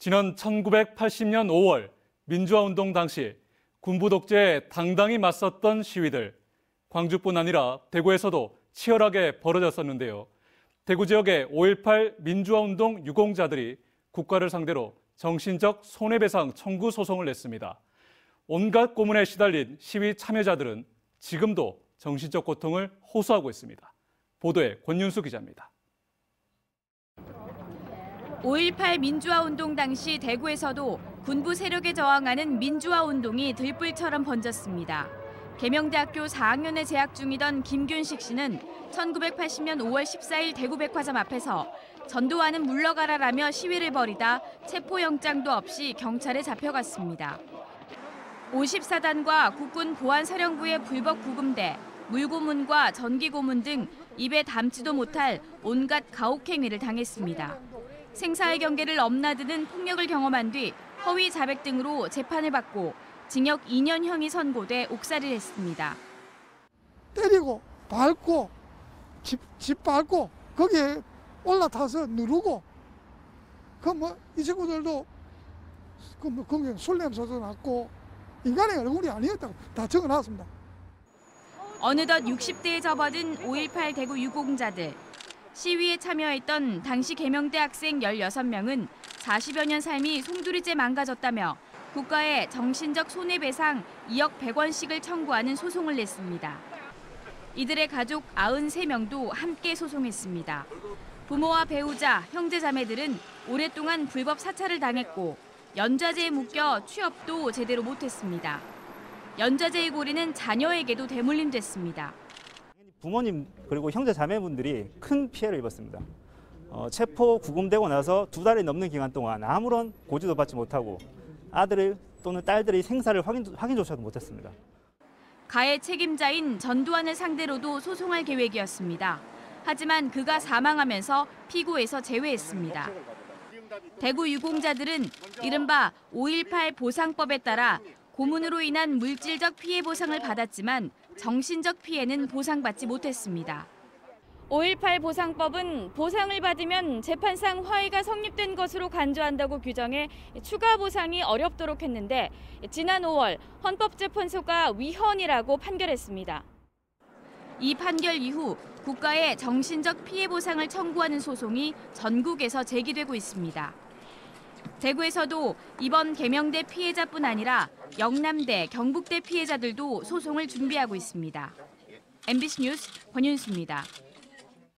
지난 1980년 5월 민주화운동 당시 군부 독재에 당당히 맞섰던 시위들, 광주뿐 아니라 대구에서도 치열하게 벌어졌었는데요. 대구 지역의 5.18 민주화운동 유공자들이 국가를 상대로 정신적 손해배상 청구 소송을 냈습니다. 온갖 고문에 시달린 시위 참여자들은 지금도 정신적 고통을 호소하고 있습니다. 보도에 권윤수 기자입니다. 5.18 민주화운동 당시 대구에서도 군부 세력에 저항하는 민주화운동이 들불처럼 번졌습니다. 계명대학교 4학년에 재학 중이던 김균식 씨는 1980년 5월 14일 대구백화점 앞에서 전두환은 물러가라라며 시위를 벌이다 체포영장도 없이 경찰에 잡혀갔습니다. 54단과 국군 보안사령부의 불법 구금대, 물고문과 전기고문 등 입에 담지도 못할 온갖 가혹행위를 당했습니다. 생사의 경계를 넘나드는 폭력을 경험한 뒤 허위 자백 등으로 재판을 받고 징역 2년형이 선고돼 옥살이를 했습니다. 때리고 밟고 집 밟고 거기에 올라타서 누르고 이 친구들도 술 냄새도 났고 인간의 얼굴이 아니었다고 다 적어놨습니다. 어느덧 60대에 접어든 5.18 대구 유공자들. 시위에 참여했던 당시 계명대 학생 16명은 40여 년 삶이 송두리째 망가졌다며 국가에 정신적 손해배상 2억 100원씩을 청구하는 소송을 냈습니다. 이들의 가족 93명도 함께 소송했습니다. 부모와 배우자, 형제자매들은 오랫동안 불법 사찰을 당했고 연좌제에 묶여 취업도 제대로 못했습니다. 연좌제의 고리는 자녀에게도 대물림됐습니다. 부모님 그리고 형제 자매분들이 큰 피해를 입었습니다. 체포 구금되고 나서 2달이 넘는 기간 동안 아무런 고지도 받지 못하고 아들 또는 딸들의 생사를 확인조차도 못했습니다. 가해 책임자인 전두환을 상대로도 소송할 계획이었습니다. 하지만 그가 사망하면서 피고에서 제외했습니다. 대구 유공자들은 이른바 5.18 보상법에 따라 고문으로 인한 물질적 피해 보상을 받았지만 정신적 피해는 보상받지 못했습니다. 5.18 보상법은 보상을 받으면 재판상 화해가 성립된 것으로 간주한다고 규정해 추가 보상이 어렵도록 했는데 지난 5월 헌법재판소가 위헌이라고 판결했습니다. 이 판결 이후 국가에 정신적 피해 보상을 청구하는 소송이 전국에서 제기되고 있습니다. 대구에서도 이번 계명대 피해자뿐 아니라 영남대, 경북대 피해자들도 소송을 준비하고 있습니다. MBC 뉴스 권윤수입니다.